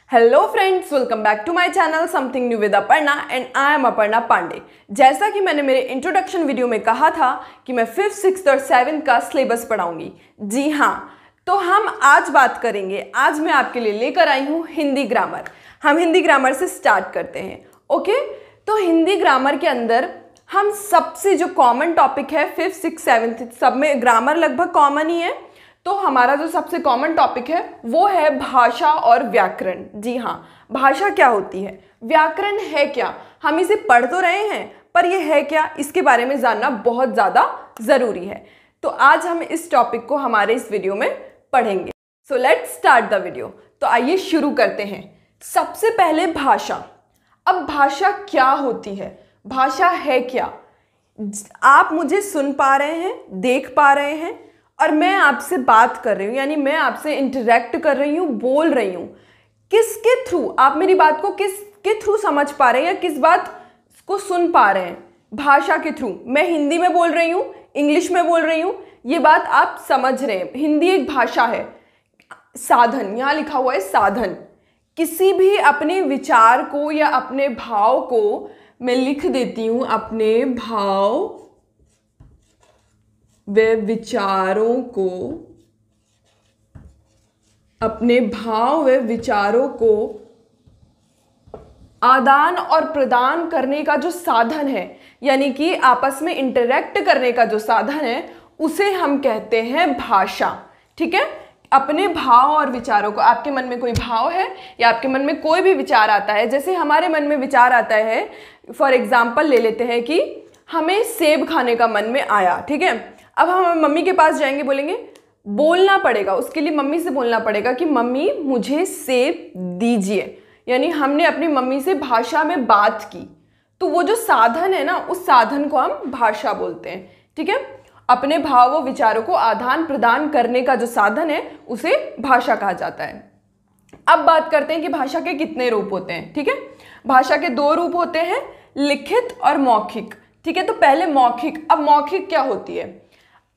Hello friends, welcome back to my channel something new with Aparna and I am Aparna Pandey. जैसा कि मैंने मेरे introduction video में कहा था कि मैं 5th, 6th और 7th का सिलेबस पढ़ाऊंगी। जी हाँ, तो हम आज बात करेंगे। आज मैं आपके लिए लेकर आई हूँ हिंदी ग्रामर। हम हिंदी ग्रामर से स्टार्ट करते हैं। ओके, तो हिंदी ग्रामर के अंदर हम सबसे जो कॉमन टॉपिक है 5th, 6th, 7th, सब में ग्रामर लगभग कॉमन ही है। तो हमारा जो सबसे कॉमन टॉपिक है वो है भाषा और व्याकरण। जी हाँ, भाषा क्या होती है, व्याकरण है क्या, हम इसे पढ़ तो रहे हैं पर ये है क्या, इसके बारे में जानना बहुत ज़्यादा ज़रूरी है। तो आज हम इस टॉपिक को हमारे इस वीडियो में पढ़ेंगे। So let's start the video. तो आइए शुरू करते हैं। सबसे पहले भाषा। अब भाषा क्या होती है, भाषा है क्या? आप मुझे सुन पा रहे हैं, देख पा रहे हैं और मैं आपसे बात कर रही हूँ, यानी मैं आपसे इंटरेक्ट कर रही हूँ, बोल रही हूँ। किसके थ्रू आप मेरी बात को किसके थ्रू समझ पा रहे हैं या किस बात को सुन पा रहे हैं? भाषा के थ्रू। मैं हिंदी में बोल रही हूँ, इंग्लिश में बोल रही हूँ, ये बात आप समझ रहे हैं। हिंदी एक भाषा है। साधन, यहाँ लिखा हुआ है साधन। किसी भी अपने विचार को या अपने भाव को मैं लिख देती हूँ, अपने भाव वे विचारों को, अपने भाव व विचारों को आदान और प्रदान करने का जो साधन है, यानी कि आपस में इंटरेक्ट करने का जो साधन है, उसे हम कहते हैं भाषा। ठीक है, अपने भाव और विचारों को, आपके मन में कोई भाव है या आपके मन में कोई भी विचार आता है, जैसे हमारे मन में विचार आता है, फॉर एग्जाम्पल ले लेते हैं कि हमें सेब खाने का मन में आया। ठीक है, अब हम मम्मी के पास जाएंगे, बोलेंगे, बोलना पड़ेगा उसके लिए, मम्मी से बोलना पड़ेगा कि मम्मी मुझे सेब दीजिए, यानी हमने अपनी मम्मी से भाषा में बात की। तो वो जो साधन है ना, उस साधन को हम भाषा बोलते हैं। ठीक है, अपने भाव व विचारों को आदान प्रदान करने का जो साधन है उसे भाषा कहा जाता है। अब बात करते हैं कि भाषा के कितने रूप होते हैं। ठीक है, भाषा के 2 रूप होते हैं, लिखित और मौखिक। ठीक है, तो पहले मौखिक। अब मौखिक क्या होती है?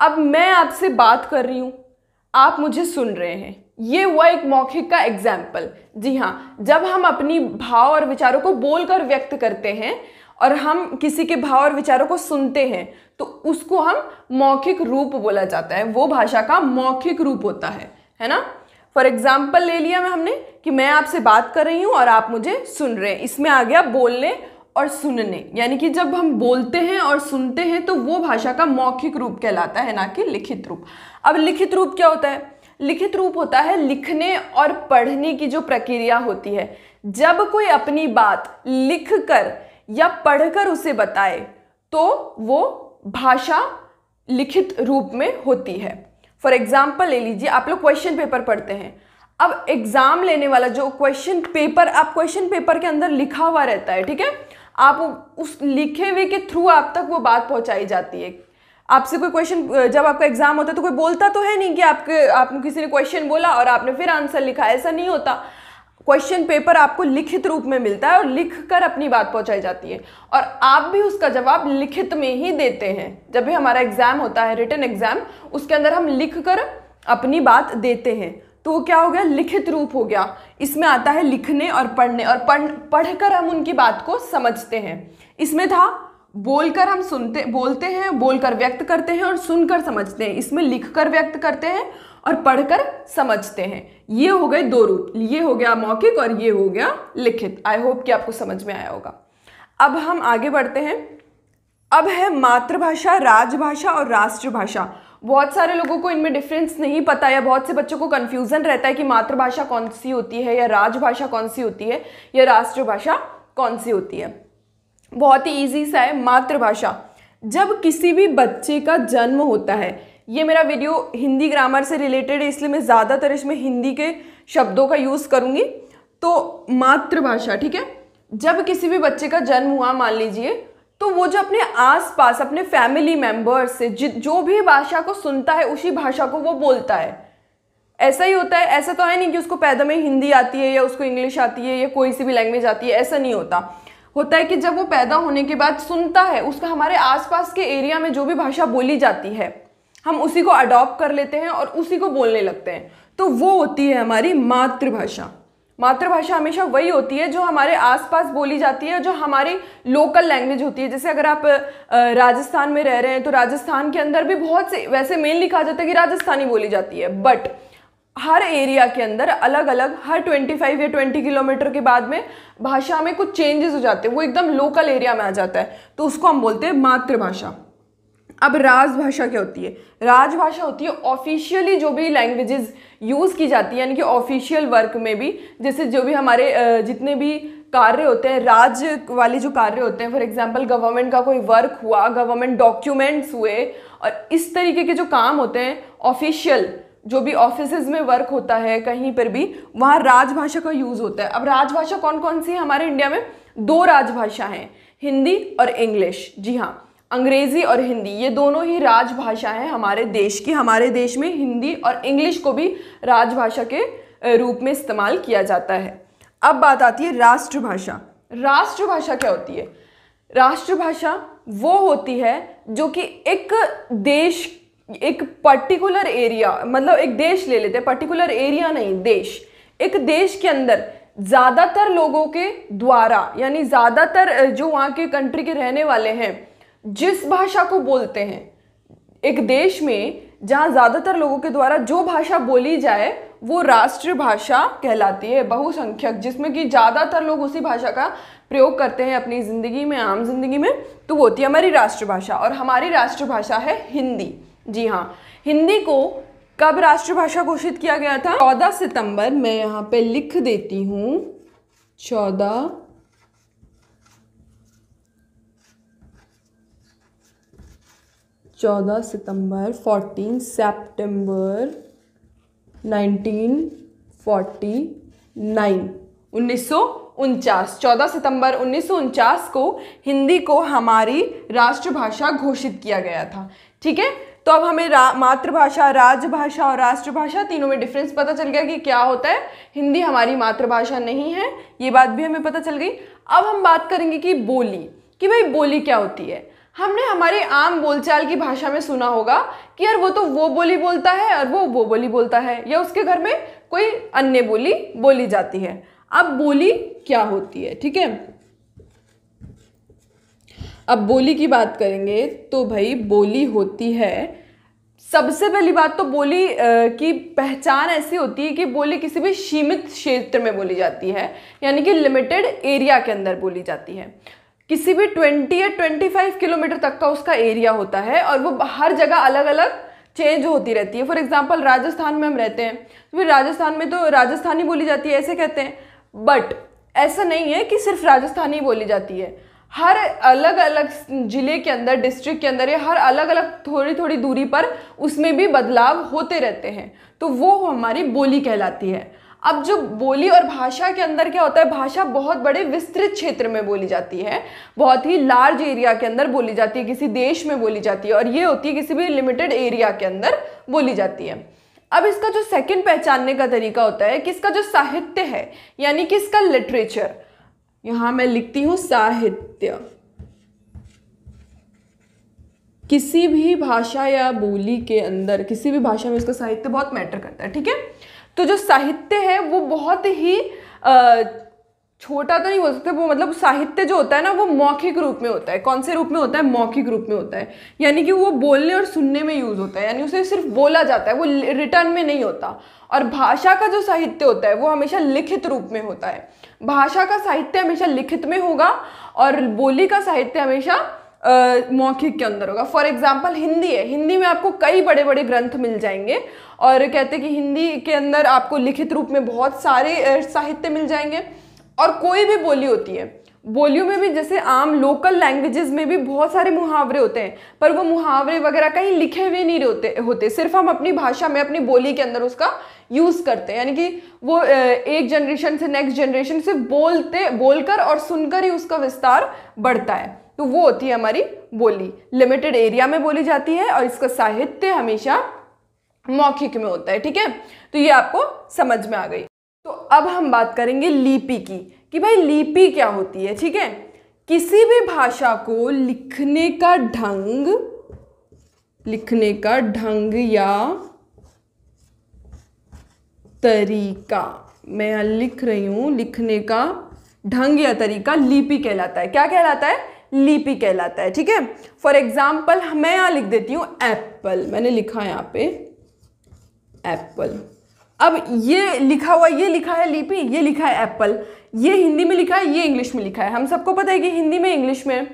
अब मैं आपसे बात कर रही हूं, आप मुझे सुन रहे हैं, ये हुआ एक मौखिक का एग्जाम्पल। जी हाँ, जब हम अपनी भाव और विचारों को बोलकर व्यक्त करते हैं और हम किसी के भाव और विचारों को सुनते हैं तो उसको हम मौखिक रूप बोला जाता है। वो भाषा का मौखिक रूप होता है ना। फॉर एग्जाम्पल ले लिया हमने कि मैं आपसे बात कर रही हूं और आप मुझे सुन रहे हैं, इसमें आ गया बोलने और सुनने, यानी कि जब हम बोलते हैं और सुनते हैं तो वो भाषा का मौखिक रूप कहलाता है, ना कि लिखित रूप। अब लिखित रूप क्या होता है? लिखित रूप होता है लिखने और पढ़ने की जो प्रक्रिया होती है। जब कोई अपनी बात लिखकर या पढ़कर उसे बताए तो वो भाषा लिखित रूप में होती है। फॉर एग्जाम्पल ले लीजिए, आप लोग क्वेश्चन पेपर पढ़ते हैं। अब एग्जाम लेने वाला जो क्वेश्चन पेपर, आप क्वेश्चन पेपर के अंदर लिखा हुआ रहता है। ठीक है, आप उस लिखे हुए के थ्रू आप तक वो बात पहुंचाई जाती है। आपसे कोई क्वेश्चन, जब आपका एग्जाम होता है तो कोई बोलता तो है नहीं कि आपको किसी ने क्वेश्चन बोला और आपने फिर आंसर लिखा, ऐसा नहीं होता। क्वेश्चन पेपर आपको लिखित रूप में मिलता है और लिखकर अपनी बात पहुंचाई जाती है और आप भी उसका जवाब लिखित में ही देते हैं। जब भी हमारा एग्जाम होता है, रिटन एग्जाम, उसके अंदर हम लिखकर अपनी बात देते हैं, तो वो क्या हो गया? लिखित रूप हो गया। इसमें आता है लिखने और पढ़ने, और पढ़कर हम उनकी बात को समझते हैं। इसमें था बोलकर हम बोलते हैं, बोलकर व्यक्त करते हैं और सुनकर समझते हैं। इसमें लिखकर व्यक्त करते हैं और पढ़कर समझते हैं। ये हो गए 2 रूप, ये हो गया मौखिक और ये हो गया लिखित। आई होप कि आपको समझ में आया होगा। अब हम आगे बढ़ते हैं। अब है मातृभाषा, राजभाषा और राष्ट्रभाषा। बहुत सारे लोगों को इनमें डिफरेंस नहीं पता या बहुत से बच्चों को कंफ्यूजन रहता है कि मातृभाषा कौन सी होती है या राजभाषा कौन सी होती है या राष्ट्रभाषा कौन सी होती है। बहुत ही इजी सा है। मातृभाषा, जब किसी भी बच्चे का जन्म होता है, ये मेरा वीडियो हिंदी ग्रामर से रिलेटेड है इसलिए मैं ज़्यादातर इसमें हिंदी के शब्दों का यूज़ करूँगी। तो मातृभाषा, ठीक है, जब किसी भी बच्चे का जन्म हुआ मान लीजिए, तो वो जो अपने आसपास अपने फैमिली मेंबर्स से जो भी भाषा को सुनता है उसी भाषा को वो बोलता है। ऐसा ही होता है, ऐसा तो है नहीं कि उसको पैदा में हिंदी आती है या उसको इंग्लिश आती है या कोई सी भी लैंग्वेज आती है, ऐसा नहीं होता। होता है कि जब वो पैदा होने के बाद सुनता है, उसका हमारे आसपास के एरिया में जो भी भाषा बोली जाती है हम उसी को अडॉप्ट कर लेते हैं और उसी को बोलने लगते हैं, तो वो होती है हमारी मातृभाषा। मातृभाषा हमेशा वही होती है जो हमारे आसपास बोली जाती है, जो हमारी लोकल लैंग्वेज होती है। जैसे अगर आप राजस्थान में रह रहे हैं तो राजस्थान के अंदर भी बहुत से, वैसे मेनली कहा जाता है कि राजस्थानी बोली जाती है, बट हर एरिया के अंदर अलग अलग, हर 25 या 20 किलोमीटर के बाद में भाषा में कुछ चेंजेस हो जाते हैं, वो एकदम लोकल एरिया में आ जाता है, तो उसको हम बोलते हैं मातृभाषा। अब राजभाषा क्या होती है? राजभाषा होती है ऑफिशियली जो भी लैंग्वेजेस यूज़ की जाती है, यानी कि ऑफिशियल वर्क में भी, जैसे जो भी हमारे जितने भी कार्य होते हैं, राज्य वाले जो कार्य होते हैं, फॉर एग्जांपल गवर्नमेंट का कोई वर्क हुआ, गवर्नमेंट डॉक्यूमेंट्स हुए, और इस तरीके के जो काम होते हैं ऑफिशियल, जो भी ऑफिसेज में वर्क होता है कहीं पर भी, वहाँ राजभाषा का यूज़ होता है। अब राजभाषा कौन कौन सी है हमारे इंडिया में? 2 राजभाषा हैं, हिंदी और इंग्लिश। जी हाँ, अंग्रेजी और हिंदी, ये दोनों ही राजभाषा हैं हमारे देश की। हमारे देश में हिंदी और इंग्लिश को भी राजभाषा के रूप में इस्तेमाल किया जाता है। अब बात आती है राष्ट्रभाषा। राष्ट्रभाषा क्या होती है? राष्ट्रभाषा वो होती है जो कि एक देश, एक पर्टिकुलर एरिया, मतलब एक देश ले लेते हैं, पर्टिकुलर एरिया नहीं, देश, एक देश के अंदर ज़्यादातर लोगों के द्वारा, यानी ज़्यादातर जो वहाँ के कंट्री के रहने वाले हैं जिस भाषा को बोलते हैं, एक देश में जहाँ ज़्यादातर लोगों के द्वारा जो भाषा बोली जाए वो राष्ट्रभाषा कहलाती है, बहुसंख्यक, जिसमें कि ज़्यादातर लोग उसी भाषा का प्रयोग करते हैं अपनी ज़िंदगी में, आम जिंदगी में, तो वो होती है हमारी राष्ट्रभाषा। और हमारी राष्ट्रभाषा है हिंदी। जी हाँ, हिंदी को कब राष्ट्रभाषा घोषित किया गया था? 14 सितंबर, मैं यहाँ पे लिख देती हूँ, 14 सितंबर 14 सितंबर 1949 14 सितंबर 1949 को हिंदी को हमारी राष्ट्रभाषा घोषित किया गया था। ठीक है, तो अब हमें मातृभाषा, राजभाषा और राष्ट्रभाषा तीनों में डिफरेंस पता चल गया कि क्या होता है। हिंदी हमारी मातृभाषा नहीं है, ये बात भी हमें पता चल गई। अब हम बात करेंगे कि बोली, कि भाई बोली क्या होती है। हमने हमारी आम बोलचाल की भाषा में सुना होगा कि यार वो तो वो बोली बोलता है और वो बोली बोलता है, या उसके घर में कोई अन्य बोली बोली जाती है। अब बोली क्या होती है? ठीक है, अब बोली की बात करेंगे तो भाई बोली होती है, सबसे पहली बात तो बोली की पहचान ऐसी होती है कि बोली किसी भी सीमित क्षेत्र में बोली जाती है, यानी कि लिमिटेड एरिया के अंदर बोली जाती है। किसी भी 20 या 25 किलोमीटर तक का उसका एरिया होता है और वो हर जगह अलग अलग चेंज होती रहती है। फॉर एग्जांपल राजस्थान में हम रहते हैं तो फिर राजस्थान में तो राजस्थानी बोली जाती है ऐसे कहते हैं, बट ऐसा नहीं है कि सिर्फ राजस्थानी बोली जाती है। हर अलग अलग जिले के अंदर, डिस्ट्रिक्ट के अंदर, या हर अलग अलग थोड़ी थोड़ी दूरी पर उसमें भी बदलाव होते रहते हैं, तो वो हमारी बोली कहलाती है। अब जो बोली और भाषा के अंदर क्या होता है, भाषा बहुत बड़े विस्तृत क्षेत्र में बोली जाती है, बहुत ही लार्ज एरिया के अंदर बोली जाती है, किसी देश में बोली जाती है, और ये होती है किसी भी लिमिटेड एरिया के अंदर बोली जाती है। अब इसका जो सेकंड पहचानने का तरीका होता है कि इसका जो साहित्य है, यानी कि इसका लिटरेचर, यहां मैं लिखती हूं साहित्य। किसी भी भाषा या बोली के अंदर, किसी भी भाषा में इसका साहित्य बहुत मैटर करता है। ठीक है, तो जो साहित्य है वो बहुत ही छोटा तो नहीं बोल सकते, वो मतलब साहित्य जो होता है ना वो मौखिक रूप में होता है। कौन से रूप में होता है? मौखिक रूप में होता है, यानी कि वो बोलने और सुनने में यूज होता है, यानी उसे सिर्फ बोला जाता है, वो रिटर्न में नहीं होता। और भाषा का जो साहित्य होता है वो हमेशा लिखित रूप में होता है। भाषा का साहित्य हमेशा लिखित में होगा और बोली का साहित्य हमेशा मौखिक के अंदर होगा। फॉर एग्जाम्पल हिंदी है, हिंदी में आपको कई बड़े बड़े ग्रंथ मिल जाएंगे और कहते हैं कि हिंदी के अंदर आपको लिखित रूप में बहुत सारे साहित्य मिल जाएंगे। और कोई भी बोली होती है, बोलियों में भी जैसे आम लोकल लैंग्वेजेस में भी बहुत सारे मुहावरे होते हैं, पर वो मुहावरे वगैरह कहीं लिखे हुए नहीं होते, सिर्फ हम अपनी भाषा में, अपनी बोली के अंदर उसका यूज करते हैं, यानी कि वो एक जनरेशन से नेक्स्ट जनरेशन से बोलकर और सुनकर ही उसका विस्तार बढ़ता है। तो वो होती है हमारी बोली, लिमिटेड एरिया में बोली जाती है और इसका साहित्य हमेशा मौखिक में होता है। ठीक है, तो ये आपको समझ में आ गई। तो अब हम बात करेंगे लिपि की, कि भाई लिपि क्या होती है। ठीक है, किसी भी भाषा को लिखने का ढंग या तरीका, मैं यहाँ लिख रही हूँ, लिखने का ढंग या तरीका लिपि कहलाता है। क्या कहलाता है? लिपि कहलाता है। ठीक है, फॉर एग्जाम्पल मैं यहाँ लिख देती हूँ एप्पल, मैंने लिखा है यहाँ पे एप्पल। अब ये लिखा हुआ, ये लिखा है लिपि, ये लिखा है एप्पल, ये हिंदी में लिखा है, ये इंग्लिश में लिखा है। हम सबको पता है कि हिंदी में इंग्लिश में,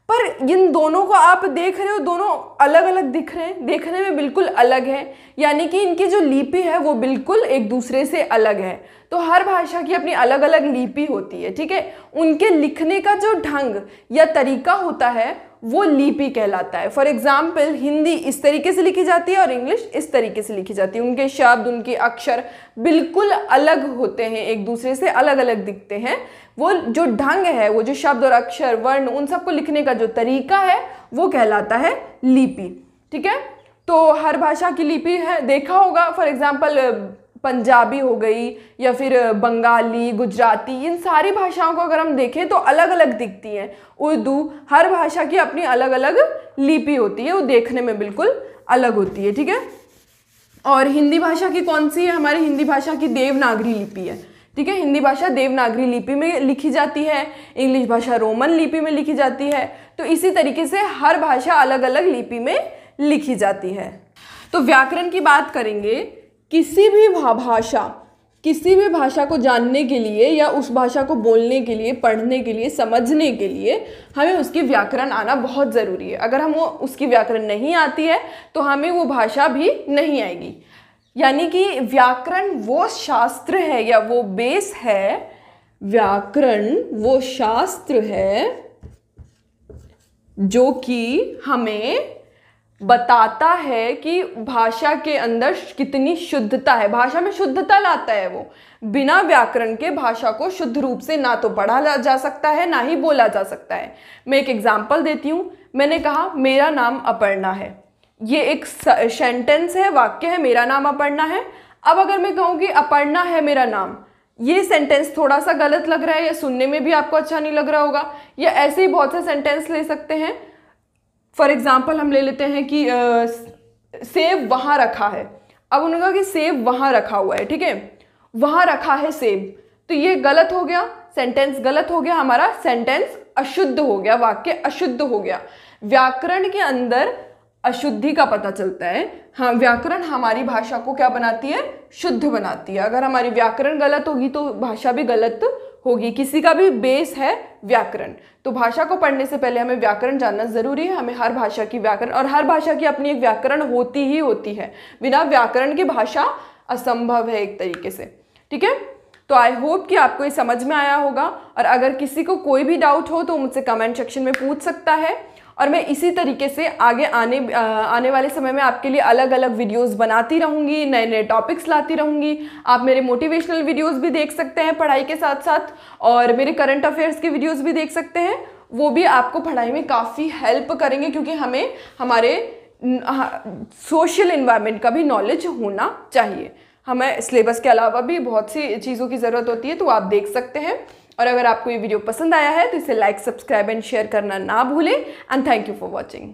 पर इन दोनों को आप देख रहे हो, दोनों अलग अलग दिख रहे हैं, देखने में बिल्कुल अलग है, यानी कि इनकी जो लिपि है वो बिल्कुल एक दूसरे से अलग है। तो हर भाषा की अपनी अलग अलग लिपि होती है। ठीक है, उनके लिखने का जो ढंग या तरीका होता है वो लिपि कहलाता है। फॉर एग्जाम्पल हिंदी इस तरीके से लिखी जाती है और इंग्लिश इस तरीके से लिखी जाती है। उनके शब्द, उनके अक्षर बिल्कुल अलग होते हैं, एक दूसरे से अलग अलग दिखते हैं। वो जो ढंग है, वो जो शब्द और अक्षर, वर्ण, उन सबको लिखने का जो तरीका है वो कहलाता है लिपि। ठीक है, तो हर भाषा की लिपि है, देखा होगा। फॉर एग्जाम्पल पंजाबी हो गई या फिर बंगाली, गुजराती, इन सारी भाषाओं को अगर हम देखें तो अलग अलग दिखती हैं। उर्दू, हर भाषा की अपनी अलग अलग लिपि होती है, वो देखने में बिल्कुल अलग होती है। ठीक है, और हिंदी भाषा की कौन सी है? हमारी हिंदी भाषा की देवनागरी लिपि है। ठीक है, हिंदी भाषा देवनागरी लिपि में लिखी जाती है, इंग्लिश भाषा रोमन लिपि में लिखी जाती है। तो इसी तरीके से हर भाषा अलग अलग लिपि में लिखी जाती है। तो व्याकरण की बात करेंगे, किसी भी भाषा को जानने के लिए या उस भाषा को बोलने के लिए, पढ़ने के लिए, समझने के लिए हमें उसकी व्याकरण आना बहुत ज़रूरी है। अगर हम उसकी व्याकरण नहीं आती है तो हमें वो भाषा भी नहीं आएगी। यानी कि व्याकरण वो शास्त्र है या वो बेस है, व्याकरण वो शास्त्र है जो कि हमें बताता है कि भाषा के अंदर कितनी शुद्धता है, भाषा में शुद्धता लाता है। वो बिना व्याकरण के भाषा को शुद्ध रूप से ना तो पढ़ा जा सकता है, ना ही बोला जा सकता है। मैं एक एग्जाम्पल देती हूँ। मैंने कहा मेरा नाम अपर्णा है, ये एक सेंटेंस है, वाक्य है, मेरा नाम अपर्णा है। अब अगर मैं कहूँ कि अपर्णा है मेरा नाम, ये सेंटेंस थोड़ा सा गलत लग रहा है या सुनने में भी आपको अच्छा नहीं लग रहा होगा, या ऐसे ही बहुत से सेंटेंस ले सकते हैं। फॉर एग्जाम्पल हम ले लेते हैं कि सेब वहाँ रखा है। अब उन्होंने कहा कि सेब वहाँ रखा हुआ है। ठीक है, वहाँ रखा है सेब, तो ये गलत हो गया, सेंटेंस गलत हो गया, हमारा सेंटेंस अशुद्ध हो गया, वाक्य अशुद्ध हो गया। व्याकरण के अंदर अशुद्धि का पता चलता है। हाँ, व्याकरण हमारी भाषा को क्या बनाती है? शुद्ध बनाती है। अगर हमारी व्याकरण गलत होगी तो भाषा भी गलत होगी। किसी का भी बेस है व्याकरण, तो भाषा को पढ़ने से पहले हमें व्याकरण जानना जरूरी है। हमें हर भाषा की व्याकरण, और हर भाषा की अपनी एक व्याकरण होती ही होती है। बिना व्याकरण की भाषा असंभव है एक तरीके से। ठीक है, तो आई होप कि आपको ये समझ में आया होगा, और अगर किसी को कोई भी डाउट हो तो मुझसे कमेंट सेक्शन में पूछ सकता है। और मैं इसी तरीके से आगे आने वाले समय में आपके लिए अलग अलग वीडियोस बनाती रहूँगी, नए नए टॉपिक्स लाती रहूँगी। आप मेरे मोटिवेशनल वीडियोस भी देख सकते हैं पढ़ाई के साथ साथ, और मेरे करंट अफेयर्स के वीडियोस भी देख सकते हैं। वो भी आपको पढ़ाई में काफ़ी हेल्प करेंगे, क्योंकि हमें हमारे सोशल इन्वायरमेंट का भी नॉलेज होना चाहिए। हमें सिलेबस के अलावा भी बहुत सी चीज़ों की ज़रूरत होती है, तो आप देख सकते हैं। और अगर आपको ये वीडियो पसंद आया है तो इसे लाइक, सब्सक्राइब एंड शेयर करना ना भूलें। And thank you for watching.